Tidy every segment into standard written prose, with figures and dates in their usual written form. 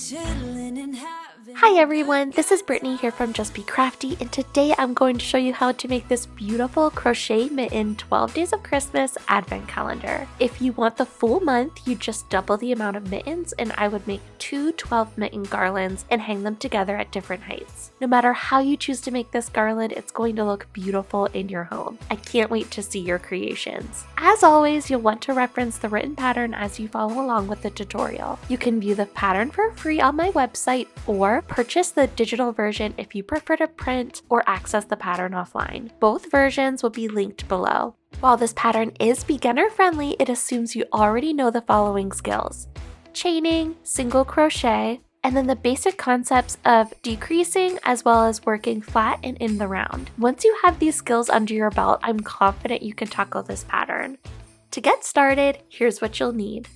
chilling and having. Hi everyone, this is Brittany here from Just Be Crafty, and today I'm going to show you how to make this beautiful crochet mitten 12 days of Christmas advent calendar. If you want the full month, you just double the amount of mittens, and I would make two 12 mitten garlands and hang them together at different heights. No matter how you choose to make this garland, it's going to look beautiful in your home. I can't wait to see your creations. As always, you'll want to reference the written pattern as you follow along with the tutorial. You can view the pattern for free on my website or purchase the digital version if you prefer to print or access the pattern offline. Both versions will be linked below. While this pattern is beginner friendly, it assumes you already know the following skills: chaining, single crochet, and then the basic concepts of decreasing as well as working flat and in the round. Once you have these skills under your belt, I'm confident you can tackle this pattern. To get started, here's what you'll need.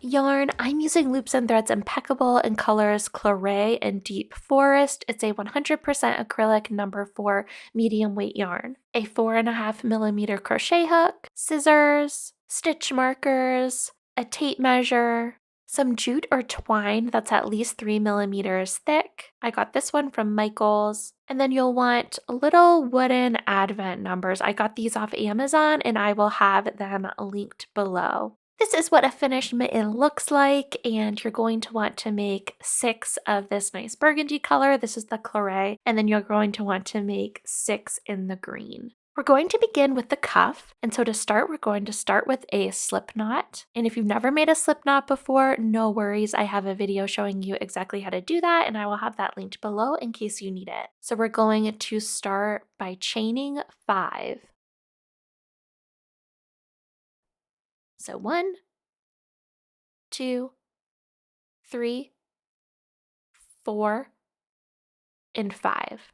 Yarn, I'm using Loops and Threads Impeccable in colors Crochet and Deep Forest. It's a 100% acrylic number 4 medium weight yarn. A 4.5mm crochet hook, scissors, stitch markers, a tape measure, some jute or twine that's at least 3mm thick. I got this one from Michaels. And then you'll want little wooden advent numbers. I got these off Amazon and I will have them linked below. This is what a finished mitten looks like, and you're going to want to make 6 of this nice burgundy color. This is the Crochet, and then you're going to want to make 6 in the green. We're going to begin with the cuff, and so to start, we're going to start with a slip knot. And if you've never made a slip knot before, no worries. I have a video showing you exactly how to do that, and I will have that linked below in case you need it. So we're going to start by chaining 5. So 1, 2, 3, 4, and 5.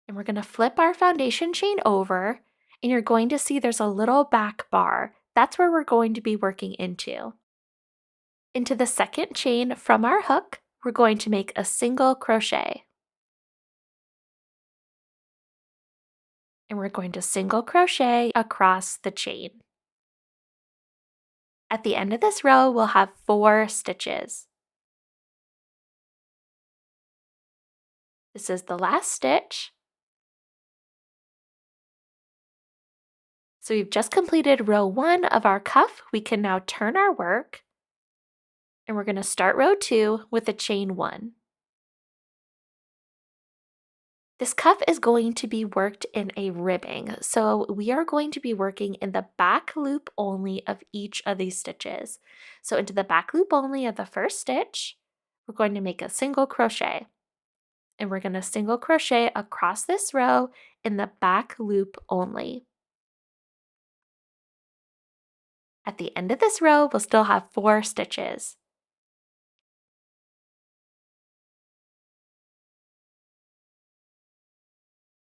And we're going to flip our foundation chain over, and you're going to see there's a little back bar. That's where we're going to be working into. Into the second chain from our hook, we're going to make a single crochet. And we're going to single crochet across the chain. At the end of this row, we'll have 4 stitches. This is the last stitch. So we've just completed row 1 of our cuff. We can now turn our work, and we're going to start row 2 with a chain 1. This cuff is going to be worked in a ribbing, so we are going to be working in the back loop only of each of these stitches. So into the back loop only of the first stitch, we're going to make a single crochet, and we're going to single crochet across this row in the back loop only. At the end of this row, we'll still have 4 stitches.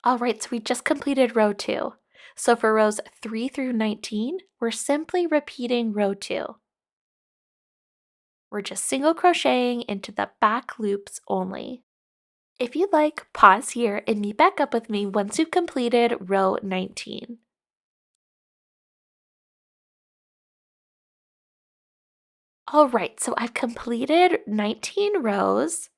Alright, so we just completed row 2. So for rows 3 through 19, we're simply repeating row 2. We're just single crocheting into the back loops only. If you'd like, pause here and meet back up with me once you've completed row 19. Alright, so I've completed 19 rows.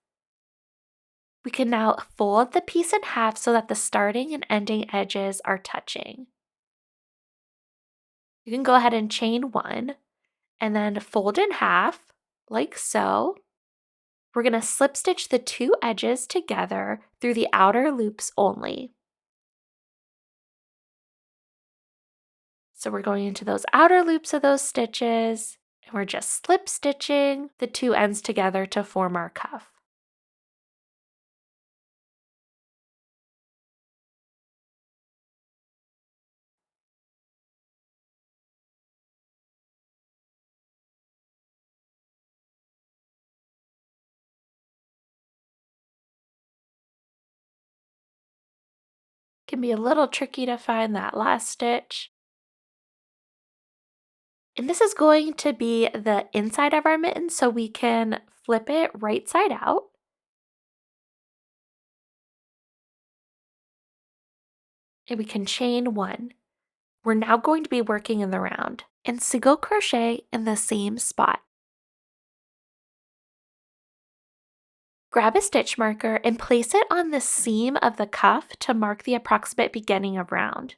We can now fold the piece in half so that the starting and ending edges are touching. You can go ahead and chain 1 and then fold in half like so. We're going to slip stitch the 2 edges together through the outer loops only. So we're going into those outer loops of those stitches, and we're just slip stitching the 2 ends together to form our cuff. Can be a little tricky to find that last stitch. And this is going to be the inside of our mitten, so we can flip it right side out. And we can chain 1. We're now going to be working in the round and single crochet in the same spot. Grab a stitch marker and place it on the seam of the cuff to mark the approximate beginning of round.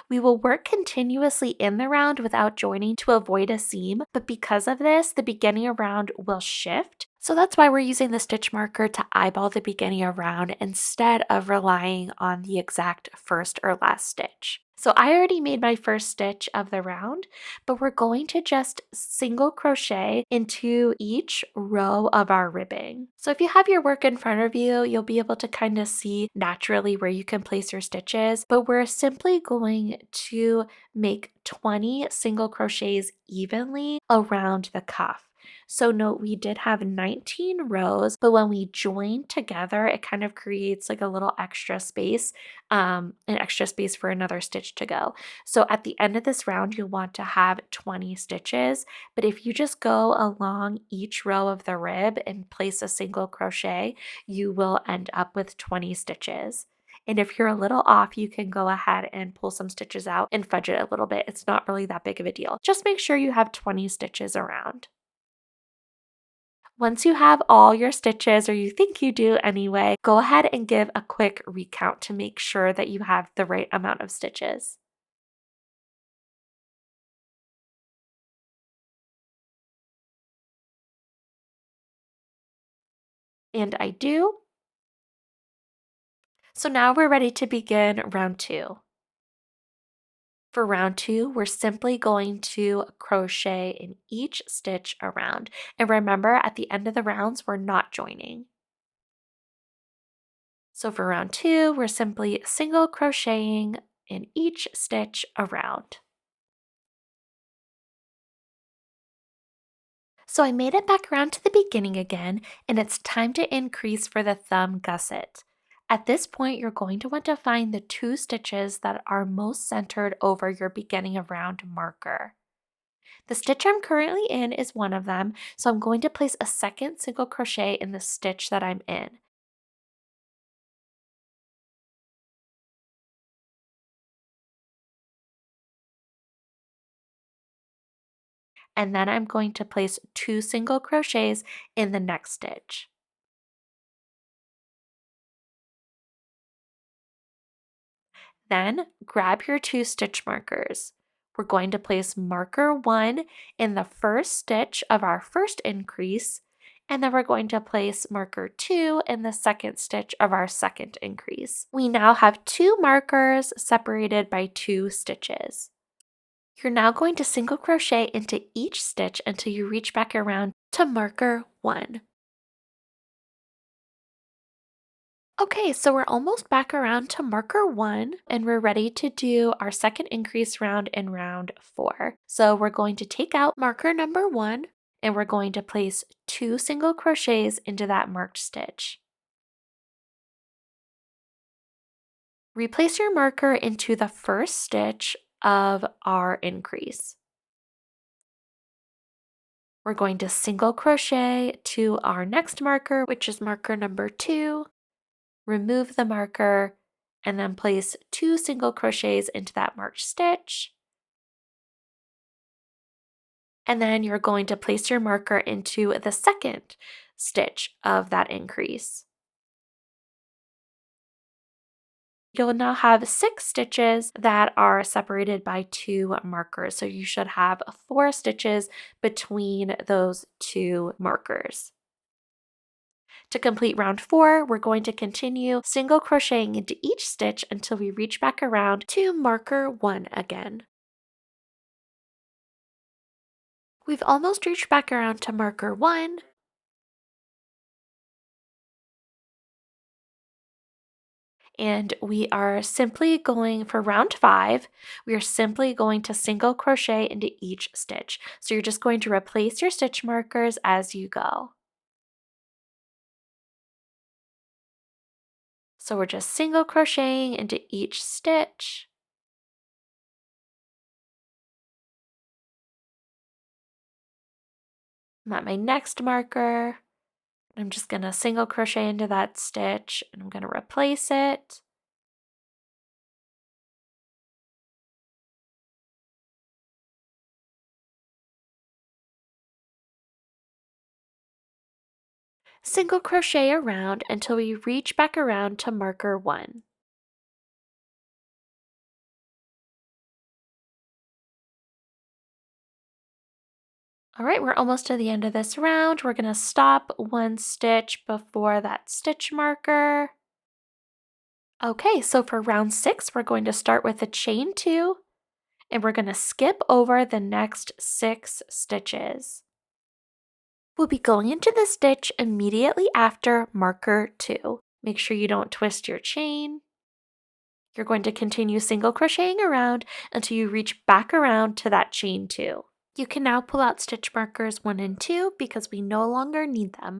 We will work continuously in the round without joining to avoid a seam, but because of this, the beginning of round will shift. So that's why we're using the stitch marker to eyeball the beginning of round instead of relying on the exact first or last stitch. So I already made my first stitch of the round, but we're going to just single crochet into each row of our ribbing. So if you have your work in front of you, you'll be able to kind of see naturally where you can place your stitches, but we're simply going to make 20 single crochets evenly around the cuff. So note we did have 19 rows, but when we join together, it kind of creates like a little extra space, an extra space for another stitch to go. So at the end of this round, you'll want to have 20 stitches, but if you just go along each row of the rib and place a single crochet, you will end up with 20 stitches. And if you're a little off, you can go ahead and pull some stitches out and fudge it a little bit. It's not really that big of a deal. Just make sure you have 20 stitches around. Once you have all your stitches, or you think you do anyway, go ahead and give a quick recount to make sure that you have the right amount of stitches. And I do. So now we're ready to begin round 2. For round 2, we're simply going to crochet in each stitch around. And remember, at the end of the rounds, we're not joining. So for round 2, we're simply single crocheting in each stitch around. So I made it back around to the beginning again, and it's time to increase for the thumb gusset. At this point, you're going to want to find the 2 stitches that are most centered over your beginning of round marker. The stitch I'm currently in is one of them, so I'm going to place a second single crochet in the stitch that I'm in. And then I'm going to place 2 single crochets in the next stitch. Then grab your 2 stitch markers. We're going to place marker 1 in the first stitch of our first increase, and then we're going to place marker 2 in the second stitch of our second increase. We now have 2 markers separated by 2 stitches. You're now going to single crochet into each stitch until you reach back around to marker 1. Okay, so we're almost back around to marker 1 and we're ready to do our second increase round in round 4. So we're going to take out marker number 1 and we're going to place 2 single crochets into that marked stitch. Replace your marker into the first stitch of our increase. We're going to single crochet to our next marker, which is marker number 2. Remove the marker, and then place 2 single crochets into that marked stitch. And then you're going to place your marker into the second stitch of that increase. You'll now have 6 stitches that are separated by 2 markers. So you should have 4 stitches between those 2 markers. To complete round 4, we're going to continue single crocheting into each stitch until we reach back around to marker 1 again. We've almost reached back around to marker 1. And we are simply going for round 5, we are simply going to single crochet into each stitch. So you're just going to replace your stitch markers as you go. So we're just single crocheting into each stitch. I'm at my next marker. I'm just going to single crochet into that stitch and I'm going to replace it. Single crochet around until we reach back around to marker 1. All right, we're almost to the end of this round. We're going to stop 1 stitch before that stitch marker. Okay, so for round 6, we're going to start with a chain 2, and we're going to skip over the next 6 stitches. We'll be going into the stitch immediately after marker 2. Make sure you don't twist your chain. You're going to continue single crocheting around until you reach back around to that chain 2. You can now pull out stitch markers 1 and 2 because we no longer need them.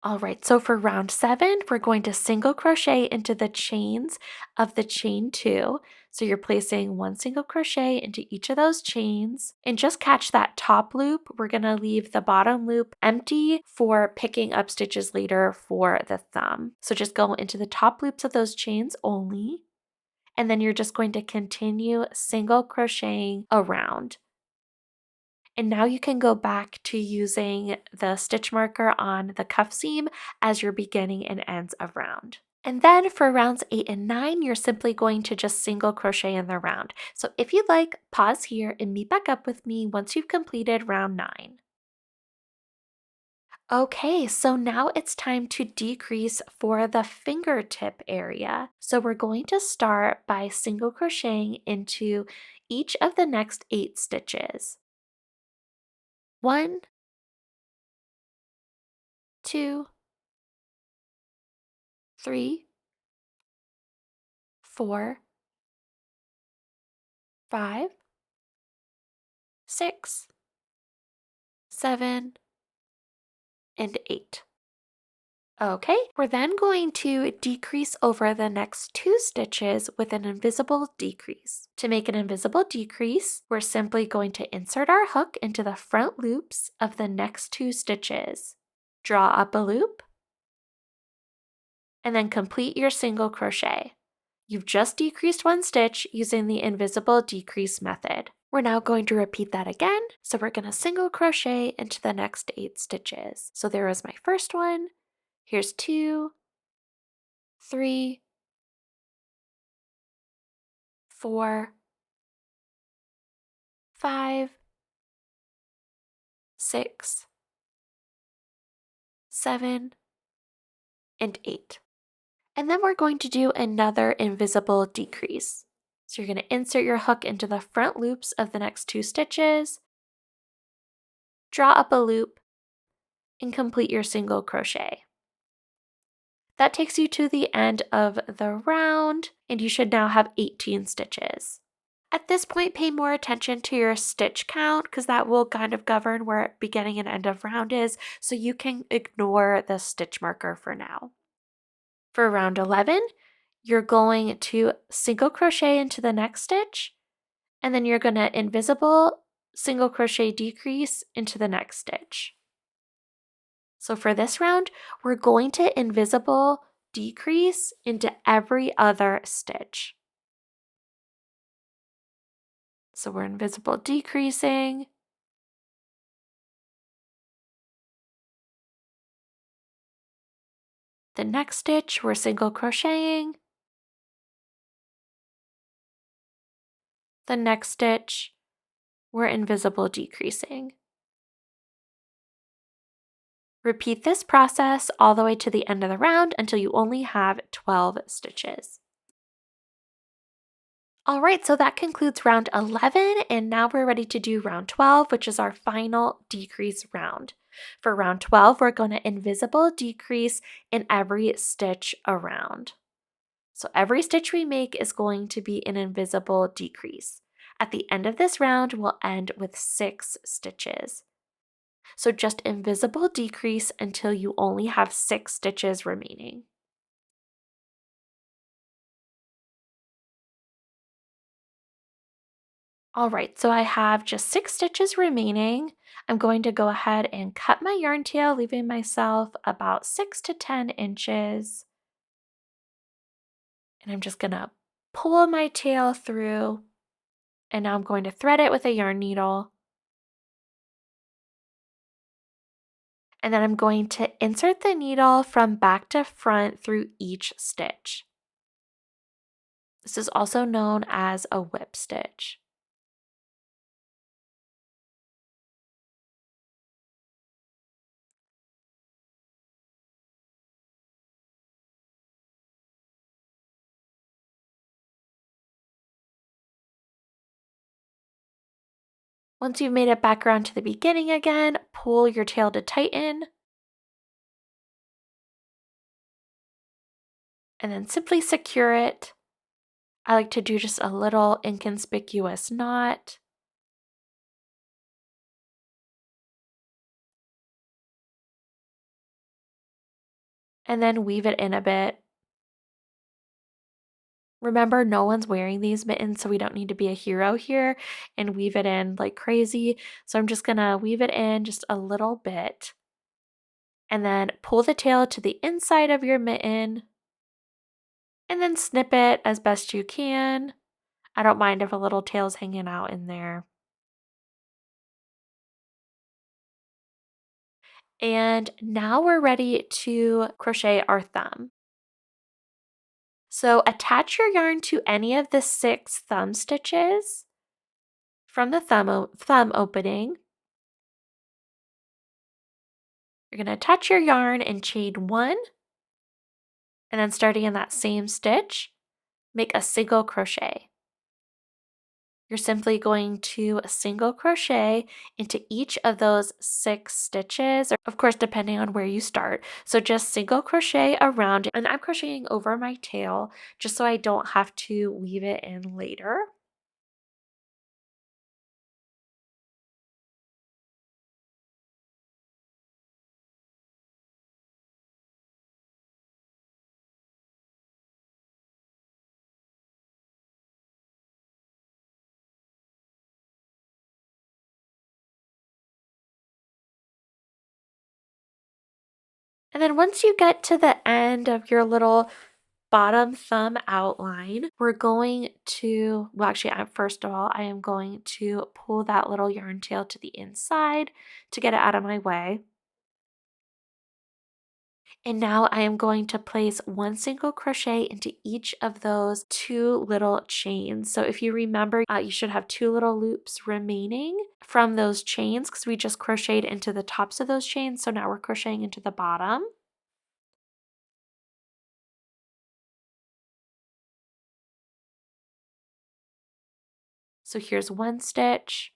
Alright, so for round 7, we're going to single crochet into the chains of the chain 2. So you're placing 1 single crochet into each of those chains. And just catch that top loop. We're going to leave the bottom loop empty for picking up stitches later for the thumb. So just go into the top loops of those chains only. And then you're just going to continue single crocheting around. And now you can go back to using the stitch marker on the cuff seam as your beginning and ends of round. And then for rounds 8 and 9, you're simply going to just single crochet in the round. So if you'd like, pause here and meet back up with me once you've completed round 9. Okay, so now it's time to decrease for the fingertip area. So we're going to start by single crocheting into each of the next 8 stitches. 1, 2, 3, 4, 5, 6, 7, and 8. Okay, we're then going to decrease over the next 2 stitches with an invisible decrease. To make an invisible decrease, we're simply going to insert our hook into the front loops of the next 2 stitches. Draw up a loop, and then complete your single crochet. You've just decreased 1 stitch using the invisible decrease method. We're now going to repeat that again, so we're going to single crochet into the next 8 stitches. So there was my first one, here's 2, 3, 4, 5, 6, 7, and 8. And then we're going to do another invisible decrease. So you're going to insert your hook into the front loops of the next 2 stitches, draw up a loop, and complete your single crochet. That takes you to the end of the round, and you should now have 18 stitches. At this point, pay more attention to your stitch count because that will kind of govern where beginning and end of round is, so you can ignore the stitch marker for now. For round 11, you're going to single crochet into the next stitch, and then you're going to invisible single crochet decrease into the next stitch. So for this round, we're going to invisible decrease into every other stitch. So we're invisible decreasing. The next stitch, we're single crocheting. The next stitch, we're invisible decreasing. Repeat this process all the way to the end of the round until you only have 12 stitches. All right, so that concludes round 11, and now we're ready to do round 12, which is our final decrease round. For round 12, we're going to invisible decrease in every stitch around. So every stitch we make is going to be an invisible decrease. At the end of this round, we'll end with 6 stitches. So just invisible decrease until you only have 6 stitches remaining. All right, so I have just 6 stitches remaining. I'm going to go ahead and cut my yarn tail, leaving myself about 6 to 10 inches. And I'm just gonna pull my tail through, and now I'm going to thread it with a yarn needle. And then I'm going to insert the needle from back to front through each stitch. This is also known as a whip stitch. Once you've made it back around to the beginning again, pull your tail to tighten. And then simply secure it. I like to do just a little inconspicuous knot. And then weave it in a bit. Remember, no one's wearing these mittens, so we don't need to be a hero here and weave it in like crazy. So I'm just gonna weave it in just a little bit. And then pull the tail to the inside of your mitten. And then snip it as best you can. I don't mind if a little tail's hanging out in there. And now we're ready to crochet our thumb. So attach your yarn to any of the 6 thumb stitches from the thumb opening. You're going to attach your yarn and chain 1, and then starting in that same stitch, make a single crochet. You're simply going to single crochet into each of those 6 stitches, or of course depending on where you start. So just single crochet around it, and I'm crocheting over my tail just so I don't have to weave it in later. And then once you get to the end of your little bottom thumb outline, we're going to, well, actually, first of all, I am going to pull that little yarn tail to the inside to get it out of my way. And now I am going to place 1 single crochet into each of those 2 little chains. So if you remember, you should have 2 little loops remaining from those chains because we just crocheted into the tops of those chains. So now we're crocheting into the bottom. So here's 1 stitch.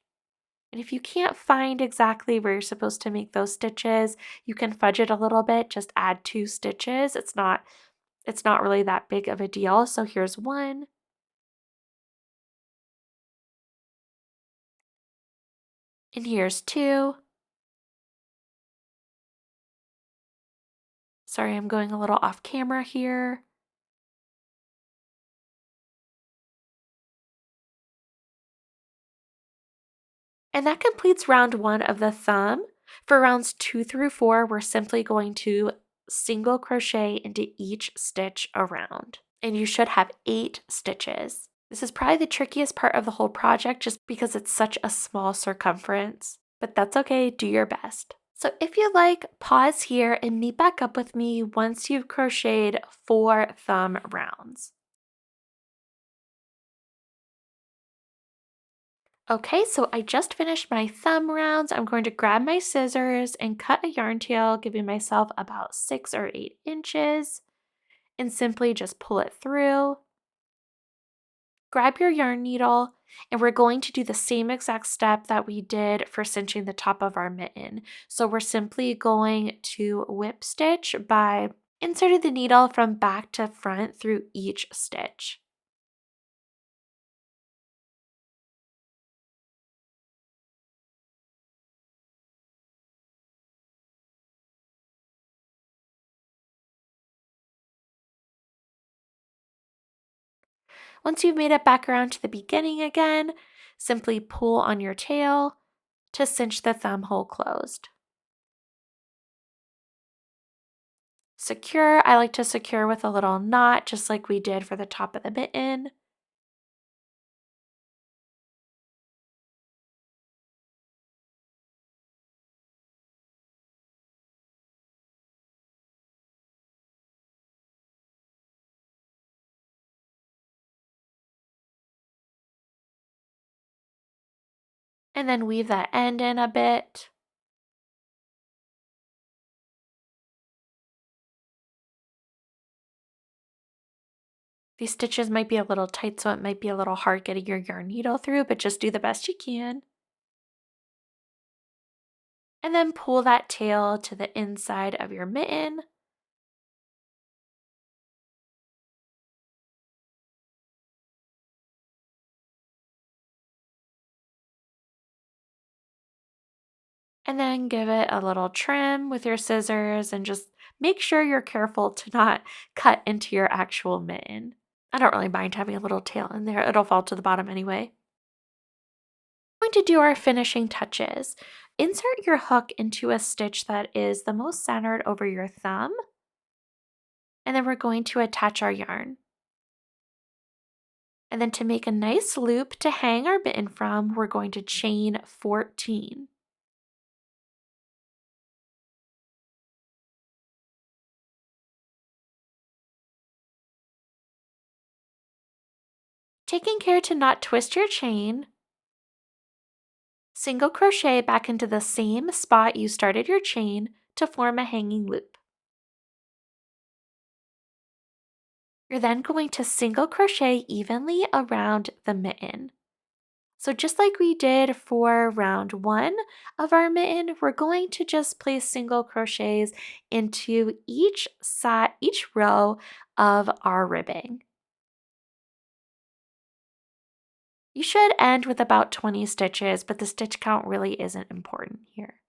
And if you can't find exactly where you're supposed to make those stitches, you can fudge it a little bit, just add 2 stitches. It's not really that big of a deal. So here's 1. And here's 2. Sorry, I'm going a little off camera here. And that completes round 1 of the thumb. For rounds 2 through 4, we're simply going to single crochet into each stitch around. And you should have 8 stitches. This is probably the trickiest part of the whole project just because it's such a small circumference. But that's okay, do your best. So if you like, pause here and meet back up with me once you've crocheted 4 thumb rounds. Okay, so I just finished my thumb rounds. I'm going to grab my scissors and cut a yarn tail, giving myself about 6 or 8 inches, and simply just pull it through. Grab your yarn needle, and we're going to do the same exact step that we did for cinching the top of our mitten. So we're simply going to whip stitch by inserting the needle from back to front through each stitch. Once you've made it back around to the beginning again, simply pull on your tail to cinch the thumb hole closed. Secure, I like to secure with a little knot, just like we did for the top of the mitten. And then weave that end in a bit. These stitches might be a little tight, so it might be a little hard getting your yarn needle through, but just do the best you can. And then pull that tail to the inside of your mitten. And then give it a little trim with your scissors and just make sure you're careful to not cut into your actual mitten. I don't really mind having a little tail in there. It'll fall to the bottom anyway. We're going to do our finishing touches. Insert your hook into a stitch that is the most centered over your thumb. And then we're going to attach our yarn. And then to make a nice loop to hang our mitten from, we're going to chain 14. Taking care to not twist your chain, single crochet back into the same spot you started your chain to form a hanging loop. You're then going to single crochet evenly around the mitten. So just like we did for round 1 of our mitten, we're going to just place single crochets into each row of our ribbing. You should end with about 20 stitches, but the stitch count really isn't important here.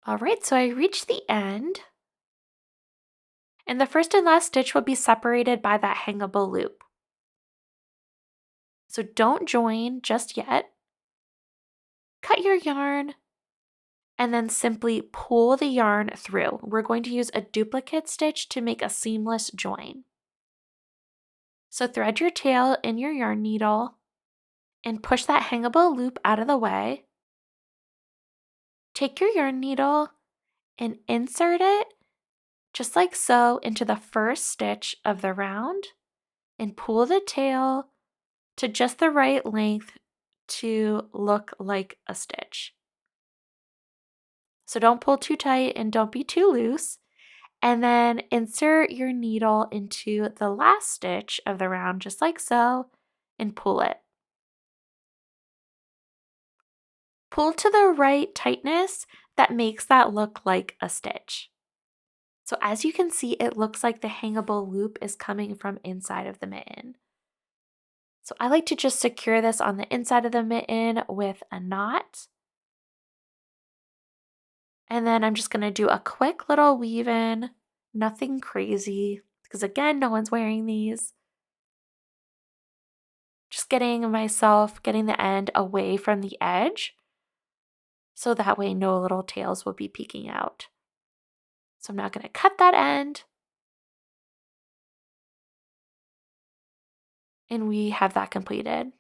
All right, so I reached the end. And the first and last stitch will be separated by that hangable loop. So don't join just yet. Cut your yarn and then simply pull the yarn through. We're going to use a duplicate stitch to make a seamless join. So thread your tail in your yarn needle and push that hangable loop out of the way. Take your yarn needle and insert it just like so into the first stitch of the round and pull the tail to just the right length to look like a stitch. So don't pull too tight and don't be too loose. And then insert your needle into the last stitch of the round just like so and pull it. Pull to the right tightness that makes that look like a stitch. So as you can see, it looks like the hangable loop is coming from inside of the mitten. So I like to just secure this on the inside of the mitten with a knot. And then I'm just going to do a quick little weave in, nothing crazy, because again, no one's wearing these. Just getting the end away from the edge, so that way no little tails will be peeking out. So I'm now going to cut that end. And we have that completed.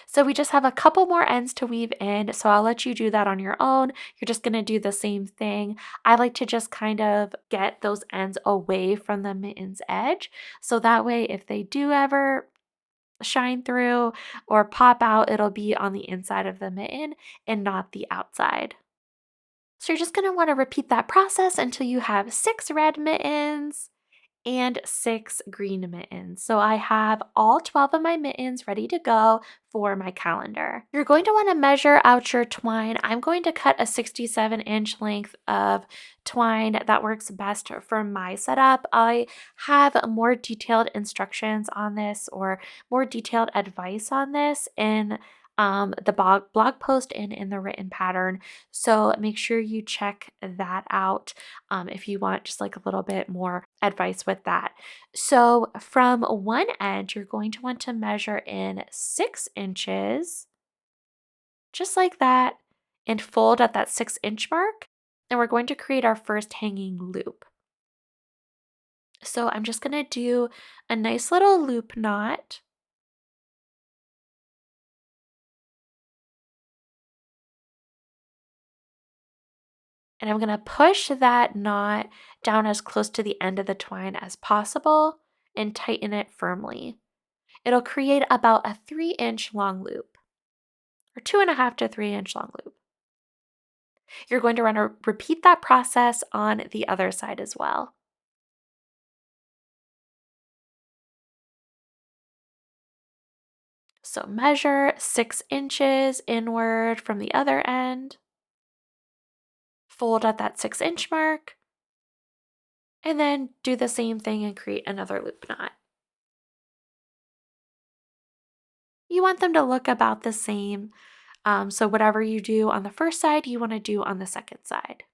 So we just have a couple more ends to weave in, so I'll let you do that on your own. You're just going to do the same thing. I like to just kind of get those ends away from the mitten's edge, so that way if they do ever shine through or pop out, it'll be on the inside of the mitten and not the outside. So you're just going to want to repeat that process until you have 6 red mittens and 6 green mittens. So I have all 12 of my mittens ready to go for my calendar. You're going to want to measure out your twine. I'm going to cut a 67-inch length of twine that works best for my setup. I have more detailed instructions on this or more detailed advice on this in the blog post and in the written pattern. So make sure you check that out if you want just like a little bit more advice with that. So from one end, you're going to want to measure in 6 inches, just like that, and fold at that 6-inch mark. And we're going to create our first hanging loop. So I'm just going to do a nice little loop knot. And I'm going to push that knot down as close to the end of the twine as possible and tighten it firmly. It'll create about a 3-inch long loop, or 2.5 to 3-inch long loop. You're going to want to repeat that process on the other side as well. So measure 6 inches inward from the other end, fold at that 6-inch mark, and then do the same thing and create another loop knot. You want them to look about the same. So whatever you do on the first side, you want to do on the second side.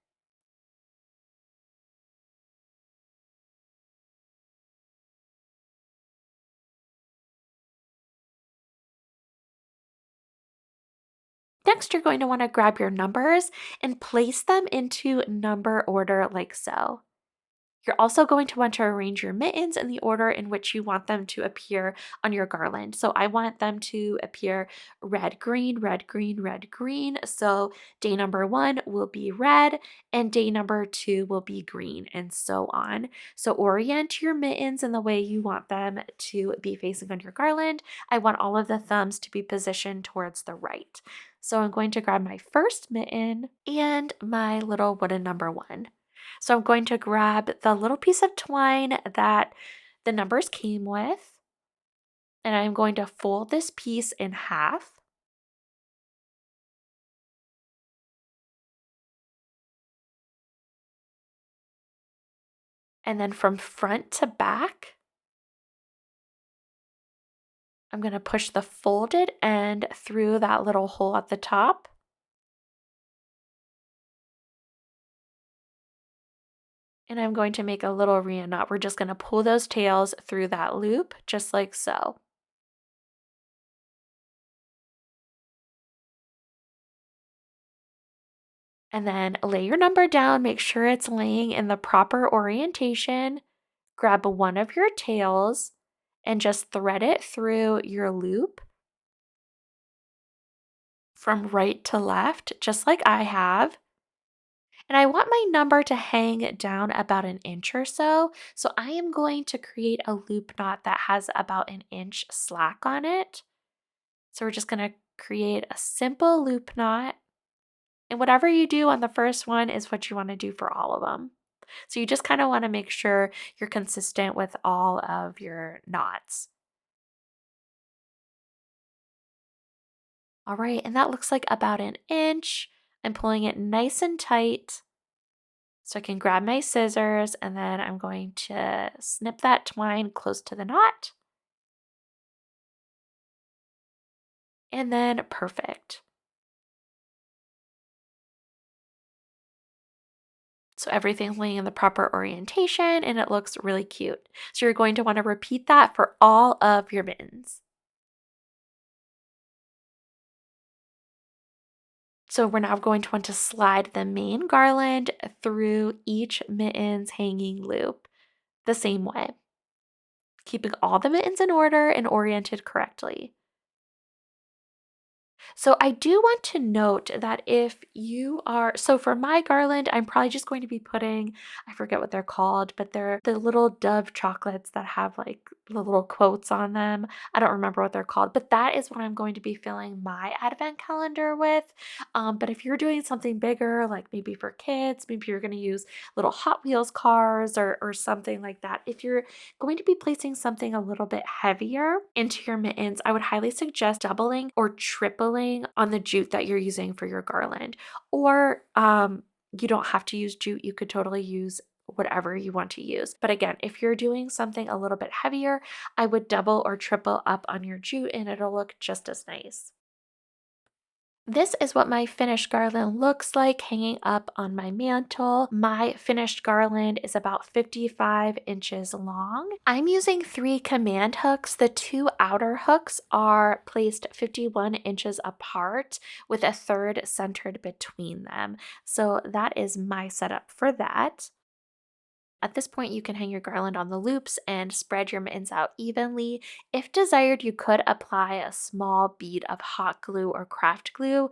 Next, you're going to want to grab your numbers and place them into number order like so. You're also going to want to arrange your mittens in the order in which you want them to appear on your garland. So I want them to appear red, green, red, green, red, green. So day number 1 will be red and day number 2 will be green, and so on. So orient your mittens in the way you want them to be facing on your garland. I want all of the thumbs to be positioned towards the right. So I'm going to grab my first mitten and my little wooden number 1. So I'm going to grab the little piece of twine that the numbers came with, and I'm going to fold this piece in half. And then from front to back, I'm going to push the folded end through that little hole at the top. And I'm going to make a little Rhea knot. We're just going to pull those tails through that loop, just like so. And then lay your number down, make sure it's laying in the proper orientation. Grab one of your tails and just thread it through your loop from right to left, just like I have. And I want my number to hang down about an inch or so. So I am going to create a loop knot that has about an inch slack on it. So we're just going to create a simple loop knot. And whatever you do on the first one is what you want to do for all of them. So you just kind of want to make sure you're consistent with all of your knots. All right, and that looks like about an inch. I'm pulling it nice and tight. So I can grab my scissors and then I'm going to snip that twine close to the knot. And then perfect. So everything's laying in the proper orientation and it looks really cute. So you're going to want to repeat that for all of your mittens. So we're now going to want to slide the main garland through each mitten's hanging loop the same way, keeping all the mittens in order and oriented correctly. So I do want to note that if you are, so for my garland, I'm probably just going to be putting, I forget what they're called, but they're the little Dove chocolates that have like the little quotes on them. I don't remember what they're called, but that is what I'm going to be filling my advent calendar with. But if you're doing something bigger, like maybe for kids, maybe you're going to use little Hot Wheels cars or something like that. If you're going to be placing something a little bit heavier into your mittens, I would highly suggest doubling or tripling on the jute that you're using for your garland. Or you don't have to use jute, you could totally use whatever you want to use. But again, if you're doing something a little bit heavier, I would double or triple up on your jute and it'll look just as nice. This is what my finished garland looks like hanging up on my mantle. My finished garland is about 55 inches long. I'm using 3 command hooks. The 2 outer hooks are placed 51 inches apart with a third centered between them. So that is my setup for that. At this point, you can hang your garland on the loops and spread your mittens out evenly. If desired, you could apply a small bead of hot glue or craft glue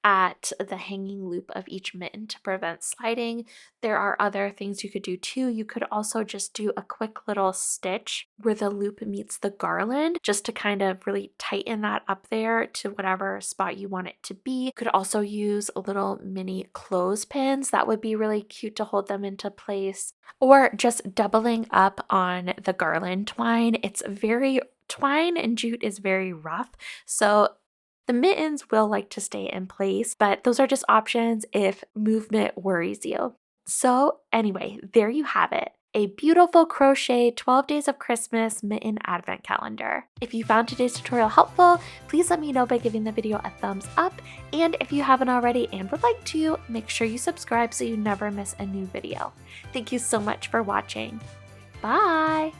at the hanging loop of each mitten to prevent sliding. There are other things you could do too. You could also just do a quick little stitch where the loop meets the garland, just to kind of really tighten that up there to whatever spot you want it to be. You could also use little mini clothespins. That would be really cute to hold them into place. Or just doubling up on the garland twine. Twine and jute is very rough, so the mittens will like to stay in place, but those are just options if movement worries you. So anyway, there you have it. A beautiful crochet 12 days of Christmas mitten advent calendar. If you found today's tutorial helpful, please let me know by giving the video a thumbs up. And if you haven't already and would like to, make sure you subscribe so you never miss a new video. Thank you so much for watching. Bye!